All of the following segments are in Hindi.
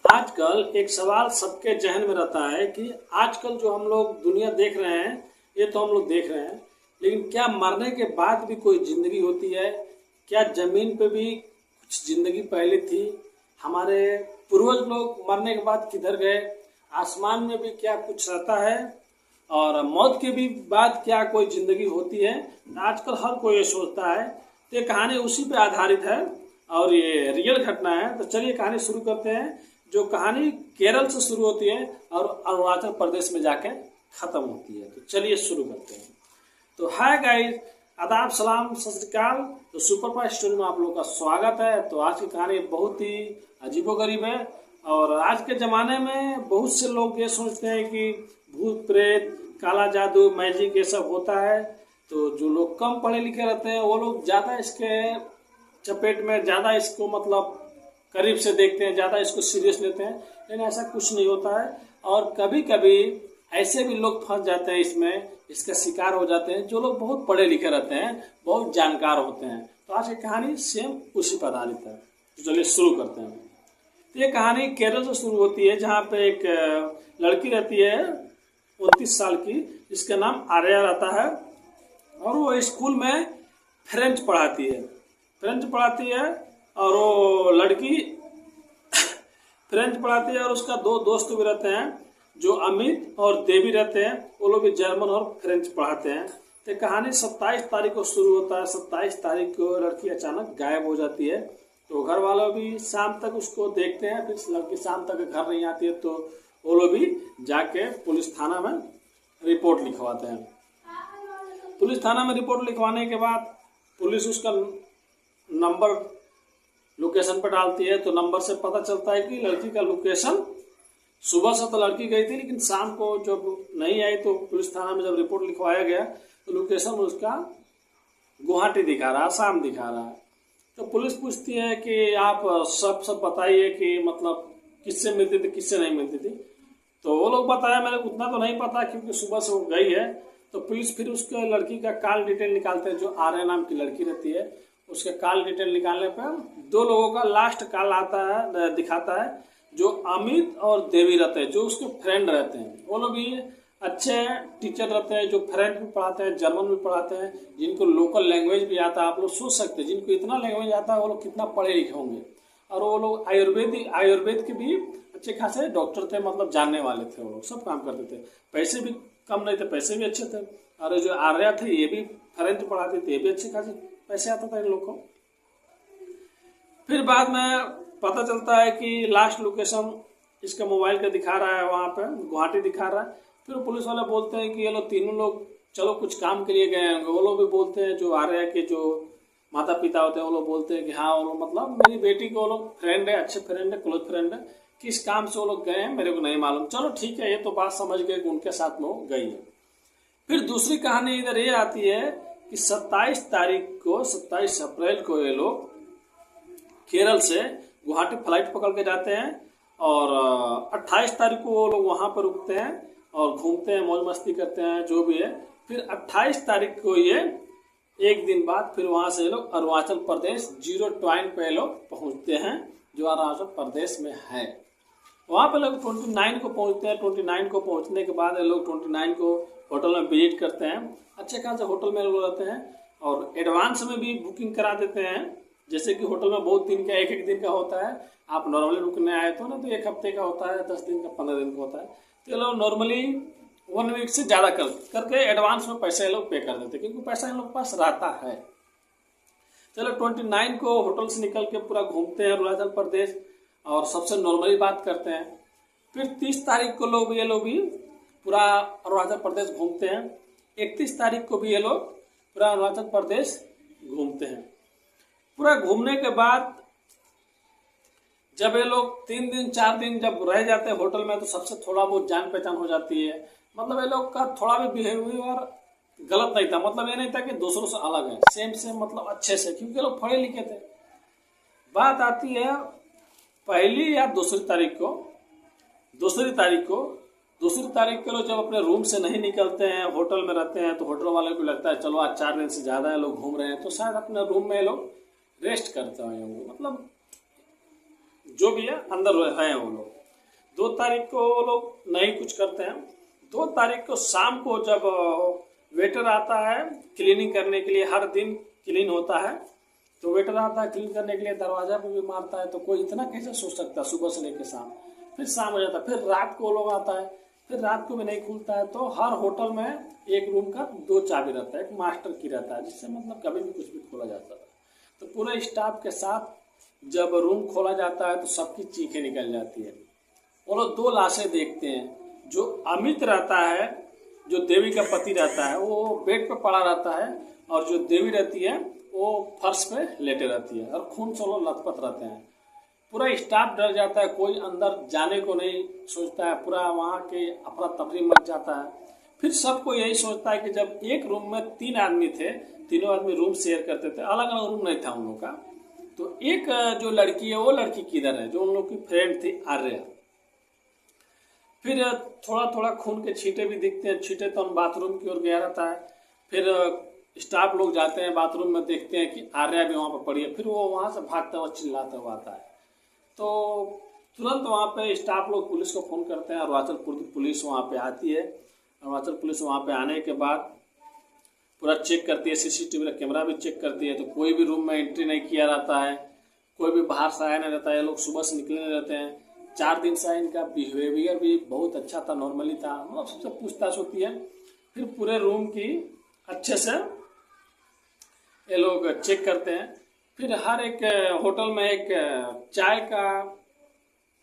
आजकल एक सवाल सबके जहन में रहता है कि आजकल जो हम लोग दुनिया देख रहे हैं, ये तो हम लोग देख रहे हैं, लेकिन क्या मरने के बाद भी कोई जिंदगी होती है? क्या जमीन पे भी कुछ जिंदगी पहले थी? हमारे पूर्वज लोग मरने के बाद किधर गए? आसमान में भी क्या कुछ रहता है? और मौत के भी बाद क्या कोई जिंदगी होती है? आजकल हर कोई ये सोचता है। तो ये कहानी उसी पे आधारित है और ये रियल घटना है। तो चलिए कहानी शुरू करते हैं। जो कहानी केरल से शुरू होती है और अरुणाचल प्रदेश में जाके खत्म होती है। तो चलिए शुरू करते हैं। तो हाय गाइस, आदाब, सलाम, सत श्री अकाल। तो सुपर फास्ट स्टोरी में आप लोगों का स्वागत है। तो आज की कहानी बहुत ही अजीबोगरीब है और आज के ज़माने में बहुत से लोग ये सोचते हैं कि भूत प्रेत, काला जादू, मैजिक ये सब होता है। तो जो लोग कम पढ़े लिखे रहते हैं वो लोग ज़्यादा इसके चपेट में, ज़्यादा इसको मतलब करीब से देखते हैं, ज़्यादा इसको सीरियस लेते हैं। लेकिन ऐसा कुछ नहीं होता है। और कभी कभी ऐसे भी लोग फंस जाते हैं इसमें, इसका शिकार हो जाते हैं, जो लोग बहुत पढ़े लिखे रहते हैं, बहुत जानकार होते हैं। तो आज की कहानी सेम उसी पर आधारित है। तो चलिए शुरू करते हैं। तो ये कहानी केरल से शुरू होती है, जहाँ पे एक लड़की रहती है 29 साल की, जिसका नाम आर्या रहता है। और वो स्कूल में फ्रेंच पढ़ाती है और वो लड़की फ्रेंच पढ़ाती है। और उसका दो दोस्त भी रहते हैं, जो अमित और देवी रहते हैं। वो लोग भी जर्मन और फ्रेंच पढ़ाते हैं। तो कहानी 27 तारीख को शुरू होता है। 27 तारीख को लड़की अचानक गायब हो जाती है। तो घर वालों भी शाम तक उसको देखते हैं। फिर लड़की शाम तक घर नहीं आती है, तो वो लोग भी जाके पुलिस थाना में रिपोर्ट लिखवाते हैं। पुलिस थाना में रिपोर्ट लिखवाने के बाद पुलिस उसका नंबर लोकेशन पर डालती है। तो नंबर से पता चलता है कि लड़की का लोकेशन, सुबह से तो लड़की गई थी, लेकिन शाम को जब नहीं आई तो पुलिस थाना में जब रिपोर्ट लिखवाया गया तो लोकेशन उसका गुवाहाटी दिखा रहा, आसाम दिखा रहा है। तो पुलिस पूछती है कि आप सब बताइए कि मतलब किससे मिलती थी, किससे नहीं मिलती थी। तो वो लोग बताया, मैंने उतना तो नहीं पता क्योंकि सुबह से वो गई है। तो पुलिस फिर उसके लड़की का कॉल डिटेल निकालते हैं। जो आर्या नाम की लड़की रहती है, उसके कॉल डिटेल निकालने पर दो लोगों का लास्ट कॉल आता है, दिखाता है। जो अमित और देवी रहते हैं, जो उसके फ्रेंड रहते हैं। वो लोग भी अच्छे टीचर रहते हैं, जो फ्रेंच भी पढ़ाते हैं, जर्मन भी पढ़ाते हैं, जिनको लोकल लैंग्वेज भी आता है। आप लोग सोच सकते हैं, जिनको इतना लैंग्वेज आता है वो लोग कितना पढ़े लिखे होंगे। और वो लोग आयुर्वेद के भी अच्छे खासे डॉक्टर थे, मतलब जानने वाले थे। वो लोग सब काम करते थे। पैसे भी कम नहीं थे, पैसे भी अच्छे थे। और जो आर्या थे, ये भी फ्रेंच पढ़ाते थे, ये भी अच्छे खासे पैसे आता था इन लोग को। फिर बाद में पता चलता है कि लास्ट लोकेशन इसका मोबाइल का दिखा रहा है, वहाँ पे गुवाहाटी दिखा रहा है। फिर पुलिस वाले बोलते हैं कि ये लोग तीनों लोग चलो कुछ काम के लिए गए होंगे। वो लोग भी बोलते हैं, जो आर्या के जो माता पिता होते हैं वो लोग बोलते हैं कि हाँ, वो लोग मतलब मेरी बेटी को वो लोग फ्रेंड है, अच्छे फ्रेंड है, क्लोज फ्रेंड है। किस काम से वो लोग गए हैं मेरे को नहीं मालूम। चलो ठीक है, ये तो बात समझ गए कि उनके साथ में वो गई है। फिर दूसरी कहानी इधर ये आती है कि 27 अप्रैल को ये लोग केरल से गुवाहाटी फ्लाइट पकड़ के जाते हैं। और 28 तारीख को वो लोग वहाँ पर रुकते हैं और घूमते हैं, मौज मस्ती करते हैं, जो भी है। फिर 28 तारीख को ये एक दिन बाद फिर वहाँ से ये लोग अरुणाचल प्रदेश 0 पॉइंट पे लोग पहुँचते हैं, जो अरुणाचल प्रदेश में है। वहाँ पे लोग 29 को पहुँचते हैं। 29 को पहुँचने के बाद ये लोग 29 को होटल में विजिट करते हैं। अच्छे खासे होटल में लोग रहते हैं और एडवांस में भी बुकिंग करा देते हैं। जैसे कि होटल में बहुत दिन का, एक दिन का होता है। आप नॉर्मली रुकने आए तो ना, तो 1 हफ्ते का होता है, 10 दिन का, 15 दिन का होता है। तो ये लोग नॉर्मली 1 वीक से ज़्यादा करके एडवांस में पैसे ये लोग पे कर देते हैं, क्योंकि पैसा इन लोग के पास रहता है। चलो 29 को होटल से निकल के पूरा घूमते हैं अरुणाचल प्रदेश और सबसे नॉर्मली बात करते हैं। फिर 30 तारीख को ये लोग भी पूरा अरुणाचल प्रदेश घूमते हैं। 31 तारीख को भी ये लोग पूरा अरुणाचल प्रदेश घूमते हैं। पूरा घूमने के बाद जब ये लोग 3 दिन 4 दिन जब रह जाते हैं होटल में, तो सबसे थोड़ा बहुत जान पहचान हो जाती है। मतलब ये लोग का थोड़ा भी बिहेवियर गलत नहीं था। मतलब ये नहीं था कि दूसरों से अलग है, सेम मतलब अच्छे से, क्योंकि लोग पढ़े लिखे थे। बात आती है पहली या दूसरी तारीख को। दूसरी तारीख को लोग जब अपने रूम से नहीं निकलते हैं, होटल में रहते हैं, तो होटल वाले को लगता है चलो आज 4 दिन से ज़्यादा है लोग घूम रहे हैं, तो शायद अपने रूम में लोग रेस्ट करते हैं। मतलब जो भी है अंदर है वो लोग। 2 तारीख को वो लोग नहीं कुछ करते हैं। 2 तारीख को शाम को जब वेटर आता है क्लीनिंग करने के लिए, हर दिन क्लीन होता है, तो वेटर आता है क्लीन करने के लिए, दरवाजा पे भी मारता है। तो कोई इतना कैसे सोच सकता है सुबह से लेकर शाम, फिर शाम हो जाता है, फिर रात को लोग आता है, फिर रात को भी नहीं खुलता है। तो हर होटल में एक रूम का 2 चाबी रहता है, एक मास्टर की रहता है, जिससे मतलब कभी भी कुछ भी खोला जाता है। तो पूरे स्टाफ के साथ जब रूम खोला जाता है तो सबकी चीखें निकल जाती है। वो लोग 2 लाशें देखते हैं। जो अमित रहता है, जो देवी का पति रहता है, वो बेड पे पड़ा रहता है, और जो देवी रहती है वो फर्श पे लेटे रहती है, और खून से लोग लथपथ रहते हैं। पूरा स्टाफ डर जाता है, कोई अंदर जाने को नहीं सोचता है, पूरा वहाँ के अफरा तफरी मच जाता है। फिर सबको यही सोचता है कि जब एक रूम में 3 आदमी थे, तीनों आदमी रूम शेयर करते थे, अलग अलग रूम नहीं था उन लोग का, तो एक जो लड़की है वो लड़की किधर है, जो उन लोग की फ्रेंड थी आर्या। फिर थोड़ा थोड़ा खून के छींटे भी दिखते हैं, छींटे तो बाथरूम की ओर गया रहता है। फिर स्टाफ लोग जाते हैं बाथरूम में, देखते हैं कि आर्या भी वहाँ पर पड़ी है। फिर वो वहाँ से भागता हुआ चिल्लाता हुआ आता है। तो तुरंत वहाँ पे स्टाफ लोग पुलिस को फ़ोन करते हैं, अरुणाचल पुलिस वहाँ पे आती है। अरुणाचल पुलिस वहाँ पे आने के बाद पूरा चेक करती है, सीसीटीवी कैमरा भी चेक करती है। तो कोई भी रूम में एंट्री नहीं किया रहता है, कोई भी बाहर से आया नहीं रहता है, लोग सुबह से निकले नहीं रहते हैं। 4 दिन से इनका बिहेवियर भी बहुत अच्छा था, नॉर्मली था, मतलब सबसे पूछताछ होती है। फिर पूरे रूम की अच्छे से ये लोग चेक करते हैं। फिर हर एक होटल में एक चाय का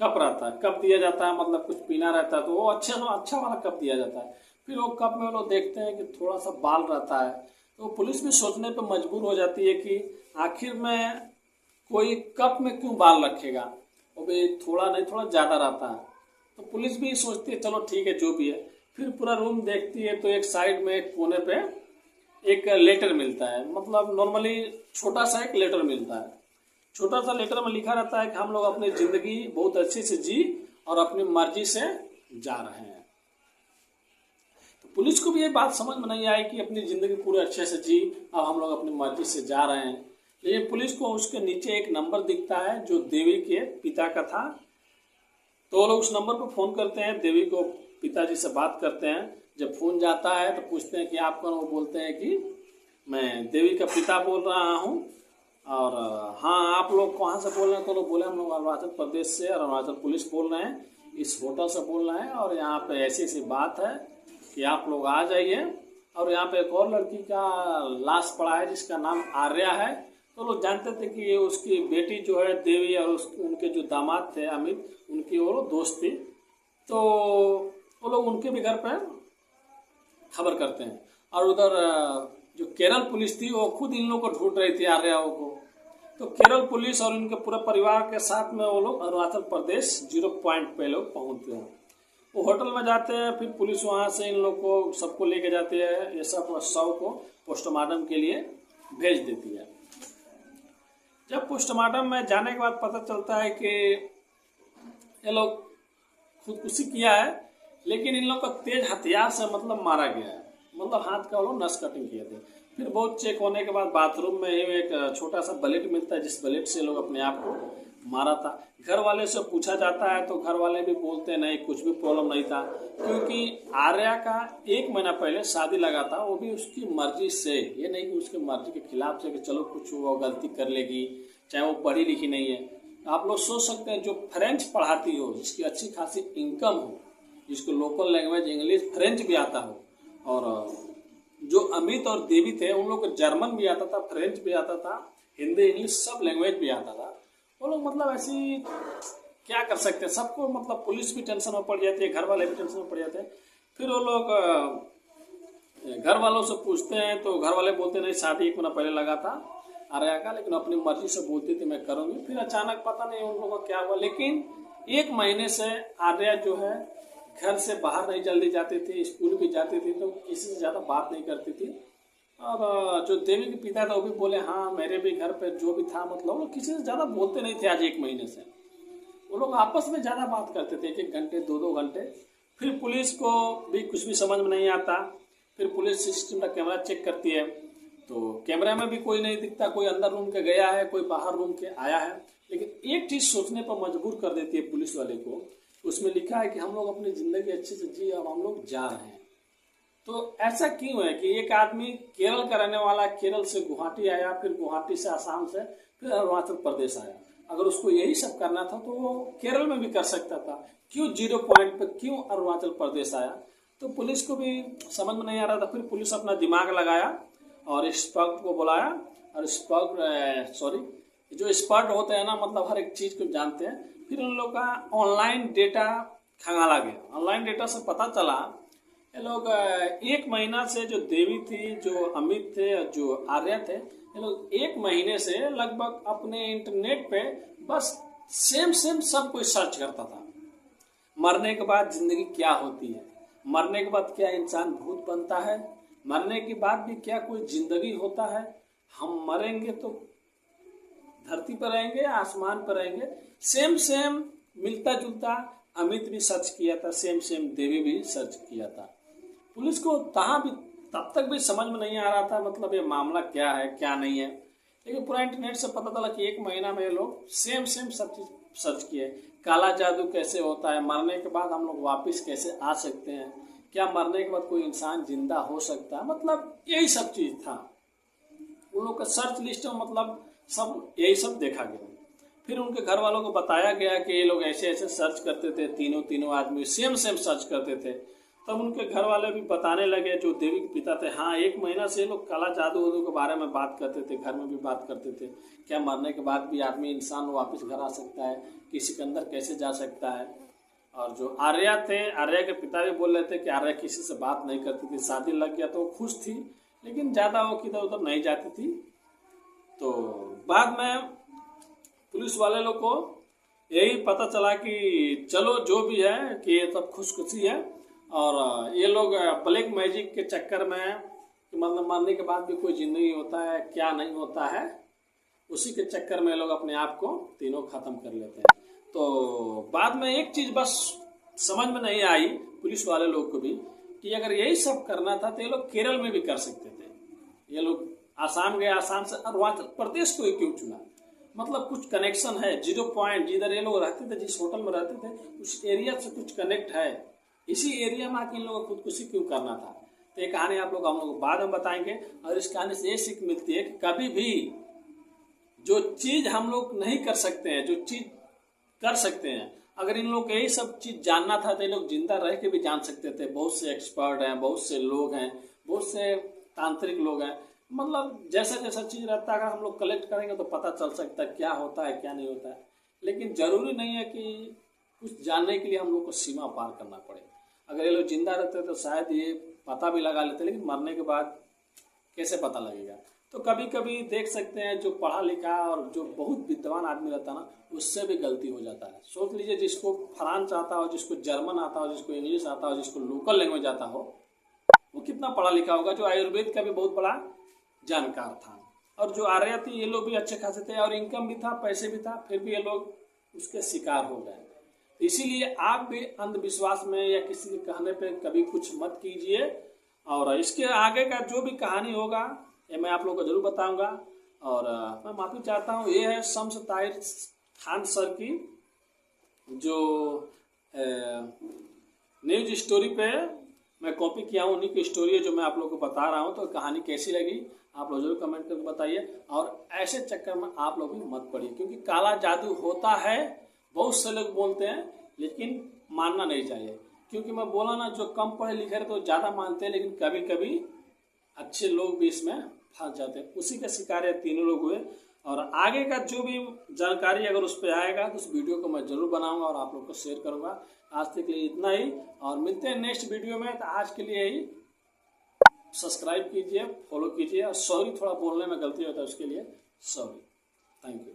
कप रहता है, कप दिया जाता है, मतलब कुछ पीना रहता है तो वो अच्छा वाला कप दिया जाता है। फिर वो कप में वो लोग देखते हैं कि थोड़ा सा बाल रहता है, तो पुलिस भी सोचने पर मजबूर हो जाती है कि आखिर में कोई कप में क्यों बाल रखेगा, वो भी थोड़ा नहीं थोड़ा ज़्यादा रहता है। तो पुलिस भी सोचती है चलो ठीक है जो भी है। फिर पूरा रूम देखती है तो एक साइड में एक कोने पे एक लेटर मिलता है, मतलब नॉर्मली छोटा सा एक लेटर मिलता है। छोटा सा लेटर में लिखा रहता है कि हम लोग अपनी ज़िंदगी बहुत अच्छे से जी और अपनी मर्जी से जा रहे हैं। तो पुलिस को भी ये बात समझ में नहीं आई कि अपनी ज़िंदगी पूरे अच्छे से जी, अब हम लोग अपनी मर्जी से जा रहे हैं। लेकिन पुलिस को उसके नीचे एक नंबर दिखता है जो देवी के पिता का था। तो वो लोग उस नंबर पर फ़ोन करते हैं, देवी को पिताजी से बात करते हैं। जब फ़ोन जाता है तो पूछते हैं कि आप कौन, वो बोलते हैं कि मैं देवी का पिता बोल रहा हूँ, और हाँ आप लोग कहाँ से बोल रहे हैं। तो लोग बोले हम लोग अरुणाचल प्रदेश से, और अरुणाचल पुलिस बोल रहे हैं, इस होटल से बोल रहे हैं, और यहाँ पे ऐसी ऐसी बात है कि आप लोग आ जाइए। और यहाँ पे एक और लड़की का लाश पड़ा है जिसका नाम आर्या है। तो लोग जानते थे कि ये उसकी बेटी जो है देवी, और उनके जो दामाद थे अमित, उनकी वो दोस्त थी। तो वो लोग उनके भी घर पर खबर करते हैं। और उधर जो केरल पुलिस थी वो खुद इन लोगों को ढूंढ रही थी, आर्याओं को। तो केरल पुलिस और इनके पूरे परिवार के साथ में वो लोग अरुणाचल प्रदेश 0 पॉइंट पे लोग पहुँचते हैं। वो होटल में जाते हैं, फिर पुलिस वहाँ से इन लोग को सबको लेके जाती है, ये सब शव को पोस्टमार्टम के लिए भेज देती है। जब पोस्टमार्टम में जाने के बाद पता चलता है कि ये लोग खुदकुशी किया है, लेकिन इन लोग को तेज हथियार से मतलब मारा गया है, मतलब हाथ का वो लोग नस कटिंग किए थे। फिर बहुत चेक होने के बाद बाथरूम में एक छोटा सा ब्लेड मिलता है, जिस ब्लेड से लोग अपने आप को मारा था। घर वाले से पूछा जाता है तो घर वाले भी बोलते नहीं, कुछ भी प्रॉब्लम नहीं था, क्योंकि आर्या का 1 महीना पहले शादी लगा था, वो भी उसकी मर्जी से, ये नहीं कि उसकी मर्जी के खिलाफ से कि चलो कुछ वो गलती कर लेगी, चाहे वो पढ़ी लिखी नहीं है। आप लोग सोच सकते हैं जो फ्रेंच पढ़ाती हो, जिसकी अच्छी खासी इनकम हो, जिसको लोकल लैंग्वेज इंग्लिश फ्रेंच भी आता हो, और जो अमित और देवी थे उन लोग को जर्मन भी आता था, फ्रेंच भी आता था, हिंदी इंग्लिश सब लैंग्वेज भी आता था। वो लोग मतलब ऐसी क्या कर सकते हैं, सबको मतलब पुलिस भी टेंशन में पड़ जाती है, घर वाले भी टेंशन में पड़ जाते हैं। फिर वो लोग घर वालों से पूछते हैं तो घर वाले बोलते नहीं, शादी 1 महीना पहले लगा था आर्या का, लेकिन अपनी मर्जी से बोलती थी मैं करूँगी। फिर अचानक पता नहीं उन लोगों का क्या हुआ, लेकिन 1 महीने से आर्या जो है घर से बाहर नहीं जल्दी जाती थी, स्कूल भी जाती थी तो किसी से ज़्यादा बात नहीं करती थी। और जो देवी के पिता था वो भी बोले हाँ मेरे भी घर पे जो भी था, मतलब वो लोग किसी से ज़्यादा बोलते नहीं थे। आज 1 महीने से वो लोग आपस में ज़्यादा बात करते थे, 1-1 घंटे 2-2 घंटे। फिर पुलिस को भी कुछ भी समझ में नहीं आता। फिर पुलिस सिस्टम का कैमरा चेक करती है तो कैमरा में भी कोई नहीं दिखता, कोई अंदर रूम के गया है, कोई बाहर रूम के आया है। लेकिन एक चीज़ सोचने पर मजबूर कर देती है पुलिस वाले को, उसमें लिखा है कि हम लोग अपनी ज़िंदगी अच्छे से जिए और हम लोग जा रहे हैं। तो ऐसा क्यों है कि एक आदमी केरल का रहने वाला केरल से गुवाहाटी आया, फिर गुवाहाटी से आसाम से, फिर अरुणाचल प्रदेश आया। अगर उसको यही सब करना था तो वो केरल में भी कर सकता था, क्यों 0 पॉइंट पर क्यों अरुणाचल प्रदेश आया? तो पुलिस को भी समझ में नहीं आ रहा था। फिर पुलिस अपना दिमाग लगाया और एक्सपर्ट को बुलाया, और जो एक्सपर्ट होते हैं ना, मतलब हर एक चीज़ को जानते हैं। फिर उन लोग का ऑनलाइन डेटा खंगाला गया। ऑनलाइन डेटा से पता चला ये लोग 1 महीना से, जो देवी थी, जो अमित थे, जो आर्या थे, ये लोग 1 महीने से लगभग अपने इंटरनेट पे बस सेम सब कुछ सर्च करता था। मरने के बाद जिंदगी क्या होती है, मरने के बाद क्या इंसान भूत बनता है, मरने के बाद भी क्या कोई जिंदगी होता है, हम मरेंगे तो धरती पर रहेंगे या आसमान पर रहेंगे। सेम मिलता जुलता अमित भी सर्च किया था, सेम देवी भी सर्च किया था। पुलिस को तब तक भी समझ में नहीं आ रहा था, मतलब ये मामला क्या है क्या नहीं है। लेकिन पूरा इंटरनेट से पता चला कि 1 महीना में ये लोग सेम सब चीज सर्च किए। काला जादू कैसे होता है, मरने के बाद हम लोग वापस कैसे आ सकते हैं, क्या मरने के बाद कोई इंसान जिंदा हो सकता है, मतलब यही सब चीज था उन लोग का सर्च लिस्ट में। मतलब सब यही सब देखा गया। फिर उनके घर वालों को बताया गया कि ये लोग ऐसे सर्च करते थे, तीनों आदमी सेम सर्च करते थे। तब उनके घर वाले भी बताने लगे, जो देवी के पिता थे, हाँ 1 महीना से ये लोग काला जादू के बारे में बात करते थे, घर में भी बात करते थे, क्या मरने के बाद भी आदमी इंसान वापस घर आ सकता है, किसी के अंदर कैसे जा सकता है। और जो आर्या थे, आर्या के पिता भी बोल रहे थे कि आर्या किसी से बात नहीं करती थी, शादी लग गया तो वो खुश थी, लेकिन ज़्यादा वो किधर उधर नहीं जाती थी। तो बाद में पुलिस वाले लोग को यही पता चला कि चलो जो भी है कि ये सब खुशखुशी है, और ये लोग ब्लैक मैजिक के चक्कर में, मतलब मरने के बाद भी कोई जिंदगी होता है क्या नहीं होता है, उसी के चक्कर में लोग अपने आप को तीनों खत्म कर लेते हैं। तो बाद में एक चीज बस समझ में नहीं आई पुलिस वाले लोग को भी, कि अगर यही सब करना था तो ये लोग केरल में भी कर सकते थे। ये लोग आसाम गए, आसाम से अरुणाचल प्रदेश को ही क्यों चुना? मतलब कुछ कनेक्शन है, 0 पॉइंट जिधर ये लोग रहते थे, जिस होटल में रहते थे, उस एरिया से कुछ कनेक्ट है, इसी एरिया में आके इन लोगों को खुदकुशी क्यों करना था? तो ये कहानी आप लोग हम लोग बाद में बताएंगे। और इस कहानी से ये सीख मिलती है कि कभी भी जो चीज हम लोग नहीं कर सकते हैं, जो चीज कर सकते हैं, अगर इन लोग को यही सब चीज जानना था तो ये लोग जिंदा रह के भी जान सकते थे। बहुत से एक्सपर्ट हैं, बहुत से लोग हैं, बहुत से तांत्रिक लोग हैं, मतलब जैसा चीज रहता है अगर हम लोग कलेक्ट करेंगे तो पता चल सकता है क्या होता है क्या नहीं होता है। लेकिन जरूरी नहीं है कि कुछ जानने के लिए हम लोग को सीमा पार करना पड़े। अगर ये लोग जिंदा रहते तो शायद ये पता भी लगा लेते, लेकिन मरने के बाद कैसे पता लगेगा? तो कभी कभी देख सकते हैं जो पढ़ा लिखा और जो बहुत विद्वान आदमी रहता है ना, उससे भी गलती हो जाता है। सोच लीजिए जिसको फ्रांस आता हो, जिसको जर्मन आता हो, जिसको इंग्लिश आता हो, जिसको लोकल लैंग्वेज आता हो, वो कितना पढ़ा लिखा होगा। जो आयुर्वेद का भी बहुत बड़ा जानकार था, और जो आर्या थी, ये लोग भी अच्छे खासे थे और इनकम भी था, पैसे भी था, फिर भी ये लोग उसके शिकार हो गए। इसीलिए आप भी अंधविश्वास में या किसी के कहने पे कभी कुछ मत कीजिए। और इसके आगे का जो भी कहानी होगा ये मैं आप लोगों को जरूर बताऊंगा। और मैं माफी चाहता हूँ, ये है शम्स ताहिर खान सर की जो न्यूज स्टोरी पे मैं कॉपी किया हूँ, उन्हीं की स्टोरी है जो मैं आप लोगों को बता रहा हूँ। तो कहानी कैसी लगी आप लोग जरूर कमेंट करके बताइए। और ऐसे चक्कर में आप लोग भी मत पड़िए, क्योंकि काला जादू होता है, बहुत से लोग बोलते हैं, लेकिन मानना नहीं चाहिए। क्योंकि मैं बोला ना, जो कम पढ़े लिखे तो ज़्यादा मानते हैं, लेकिन कभी कभी अच्छे लोग भी इसमें फंस जाते हैं। उसी के शिकार ये तीनों लोग हुए। और आगे का जो भी जानकारी अगर उस पर आएगा तो उस वीडियो को मैं जरूर बनाऊंगा और आप लोग को शेयर करूंगा। आज तक के लिए इतना ही, और मिलते हैं नेक्स्ट वीडियो में। तो आज के लिए ही सब्सक्राइब कीजिए, फॉलो कीजिए। और सॉरी, थोड़ा बोलने में गलती होता है, उसके लिए सॉरी। Thank you.